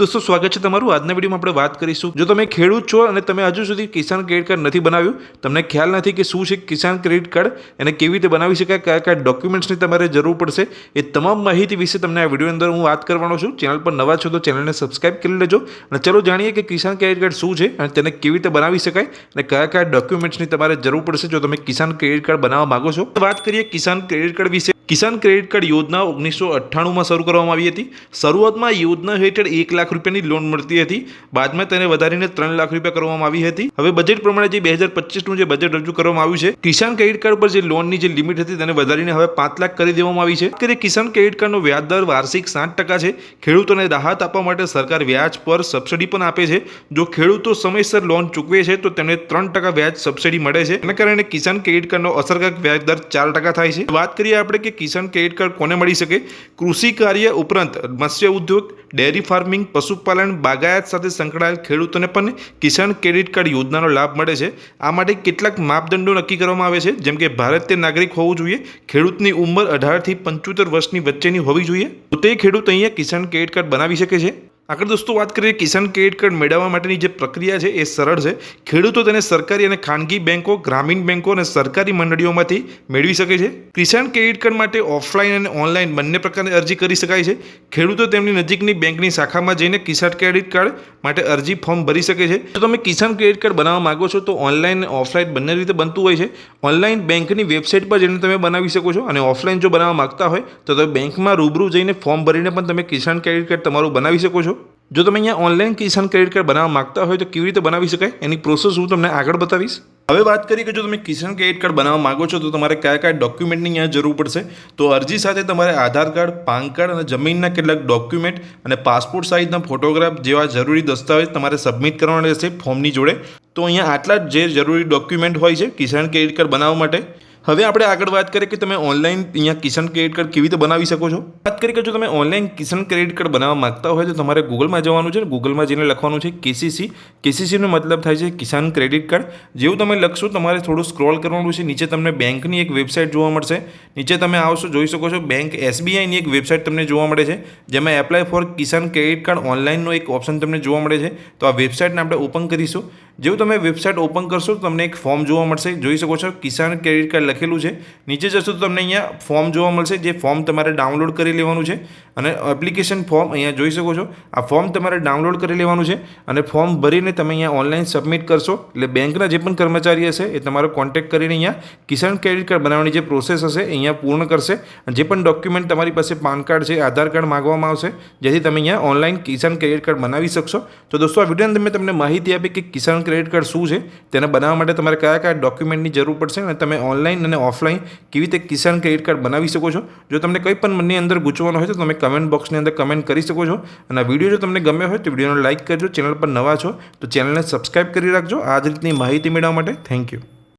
दोस्तों स्वागत है तमारू આજના વિડિયોમાં આપણે વાત કરીશું જો તમે ખેડૂત છો અને તમે હજુ સુધી કિસાન ક્રેડિટ કાર્ડ નથી બનાવ્યું તમને ખ્યાલ નથી કે શું છે કિસાન ક્રેડિટ કાર્ડ અને કેવી રીતે બનાવી શકાય કયા કયા ડોક્યુમેન્ટ્સની તમારે જરૂર પડશે એ તમામ માહિતી વિશે તમને આ વિડિયો અંદર હું વાત કરવાનો છું ચેનલ પર નવા છો તો ચેનલને સબસ્ક્રાઇબ કરી લેજો અને ચલો જાણીએ કે કિસાન ક્રેડિટ કાર્ડ શું છે અને તેને કેવી રીતે બનાવી શકાય અને કયા કયા ડોક્યુમેન્ટ્સની તમારે જરૂર પડશે જો તમે કિસાન ક્રેડિટ કાર્ડ બનાવવા માંગો છો વાત કરીએ કિસાન ક્રેડિટ કાર્ડ વિશે કિસાન ક્રેડિટ કાર્ડ યોજના 1998માં શરૂ કરવામાં આવી હતી શરૂઆતમાં યોજના હેઠળ 1 લાખ રૂપિયાની લોન મળતી હતી બાદમાં તેને વધારીને 3 લાખ રૂપિયા કરવામાં આવી હતી હવે બજેટ પ્રમાણે જે 2025નું જે બજેટ રજૂ કરવામાં આવ્યું છે કિસાન ક્રેડિટ કાર્ડ પર જે લોનની જે લિમિટ હતી તેને વધારીને હવે 5 લાખ કરી દેવામાં આવી છે કે કિસાન ક્રેડિટ કાર્ડનો વ્યાજ દર વાર્ષિક 7% છે ખેડૂતોને રાહત આપવા માટે સરકાર વ્યાજ પર સબસિડી પણ આપે છે જો ખેડૂતો સમયસર લોન ચૂકવે છે તો તેમને 3% વ્યાજ સબસિડી મળે છે એના કારણે કિસાન ક્રેડિટ કાર્ડનો અસરકારક વ્યાજ દર 4% થાય છે વાત કરીએ આપણે કે કિસાન ક્રેડિટ કાર્ડ કોને મળી શકે કૃષિ કાર્ય ઉપરાંત મત્સ્ય ઉદ્યોગ ડેરી ફાર્મિંગ પશુપાલન બાગાયત સાથે સંકળાયેલ ખેડૂતોને પણ કિસાન ક્રેડિટ કાર્ડ યોજનાનો લાભ મળે છે આ માટે કેટલાક માપદંડો નક્કી કરવામાં આવે છે જેમ કે ભારતીય નાગરિક હોવું જોઈએ ખેડૂતની ઉંમર 18 થી 75 વર્ષની વચ્ચેની હોવી જોઈએ તો તે ખેડૂત અહીંયા કિસાન ક્રેડિટ કાર્ડ બનાવી શકે છે આગળ દોસ્તો વાત કરીએ કિસાન ક્રેડિટ કાર્ડ મેળવવા માટેની જે પ્રક્રિયા છે એ સરળ છે ખેડૂતો તેને સરકારી અને ખાનગી બેંકો ગ્રામીણ બેંકો અને સરકારી મંડળીઓમાંથી મેળવી શકે છે કિસાન ક્રેડિટ કાર્ડ માટે ઓફલાઈન અને ઓનલાઈન બંને પ્રકારની અરજી કરી શકાય છે ખેડૂતો તેમની નજીકની બેંકની શાખામાં જઈને કિસાન ક્રેડિટ કાર્ડ માટે અરજી ફોર્મ ભરી શકે છે જો તમે કિસાન ક્રેડિટ કાર્ડ બનાવવા માંગો છો તો ઓનલાઈન અને ઓફલાઈન બંને રીતે બનતું હોય છે ઓનલાઈન બેંકની વેબસાઇટ પર જઈને તમે બનાવી શકો છો અને ઓફલાઈન જો બનાવવા માંગતા હોય તો તમે બેંકમાં રૂબરૂ જઈને ફોર્મ ભરીને પણ તમે કિસાન ક્રેડિટ કાર્ડ તમારું બનાવી શકો છો જો તમે અહીંયા ઓનલાઈન કિસાન ક્રેડિટ કાર્ડ બનાવવા માંગતા હોય તો કેવી રીતે બનાવી શકાય એની પ્રોસેસ હું તમને આગળ બતાવીશ હવે વાત કરીએ કે જો તમે કિસાન ક્રેડિટ કાર્ડ બનાવવા માંગો છો તો તમારે કયા કયા ડોક્યુમેન્ટની અહીંયા જરૂર પડશે તો અરજી સાથે તમારે આધાર કાર્ડ પાન કાર્ડ અને જમીનના કેટલાક ડોક્યુમેન્ટ અને પાસપોર્ટ સાઇઝના ફોટોગ્રાફ જેવા જરૂરી દસ્તાવેજ તમારે સબમિટ કરવાના રહેશે ફોર્મની જોડે તો અહીંયા આટલા જ જે જરૂરી ડોક્યુમેન્ટ હોય છે કિસાન ક્રેડિટ કાર્ડ બનાવવા માટે હવે આપણે આગળ વાત કરીએ કે તમે ઓનલાઈન અહીંયા કિસાન ક્રેડિટ કાર્ડ કેવી રીતે બનાવી શકો છો વાત કરીએ કે જો તમે ઓનલાઈન કિસાન ક્રેડિટ કાર્ડ બનાવવા માંગતા હોય તો તમારે ગૂગલમાં જવાનું છે ગૂગલમાં જઈને લખવાનું છે કેસીસીનો મતલબ થાય છે કિસાન ક્રેડિટ કાર્ડ જેવું તમે લખશો તમારે થોડું સ્ક્રોલ કરવાનું છે નીચે તમને બેંકની એક વેબસાઇટ જોવા મળશે નીચે તમે આવશો જોઈ શકો છો બેંક એસબીઆઈની એક વેબસાઇટ તમને જોવા મળે છે જેમાં apply for Kisan credit card ઓનલાઈનનો એક ઓપ્શન તમને જોવા મળે છે તો આ વેબસાઇટને આપણે ઓપન કરીશું જેવું તમે વેબસાઇટ ઓપન કરશો તો તમને એક ફોર્મ જોવા મળશે જોઈ શકો છો કિસાન ક્રેડિટ કાર્ડ લખેલું છે નીચે જશો તો તમને અહીંયા ફોર્મ જોવા મળશે જે ફોર્મ તમારે ડાઉનલોડ કરી લેવાનું છે અને એપ્લિકેશન ફોર્મ અહીંયા જોઈ શકો છો આ ફોર્મ તમારે ડાઉનલોડ કરી લેવાનું છે અને ફોર્મ ભરીને તમે અહીંયા ઓનલાઈન સબમિટ કરશો એટલે બેંકના જે પણ કર્મચારી હશે એ તમારો કોન્ટેક્ટ કરીને અહીંયા કિસાન ક્રેડિટ કાર્ડ બનાવવાની જે પ્રોસેસ હશે અહીંયા પૂર્ણ કરશે અને જે પણ ડોક્યુમેન્ટ તમારી પાસે પાન કાર્ડ છે આધાર કાર્ડ માંગવામાં આવશે જેથી તમે અહીંયા ઓનલાઈન કિસાન ક્રેડિટ કાર્ડ બનાવી શકશો તો દોસ્તો આ વિડીયોની અંદર મેં તમને માહિતી આપી કે કિસાન ક્રેડિટ કાર્ડ શું છે તેને બનાવવા માટે તમારે કયા કયા ડોક્યુમેન્ટની જરૂર પડશે અને તમે ઓનલાઈન અને ઓફલાઈન કેવી રીતે કિસાન ક્રેડિટ કાર્ડ બનાવી શકો છો જો તમને કંઈ પણ મનની અંદર ગૂંચવાનું હોય તો તમે કમેન્ટ બોક્સની અંદર કમેન્ટ કરી શકો છો અને આ વિડીયો જો તમને ગમ્યો હોય તો વિડીયોને લાઇક કરજો ચેનલ પર નવા છો તો ચેનલને સબસ્ક્રાઇબ કરી રાખજો આ જ રીતની માહિતી મેળવવા માટે થેન્ક યુ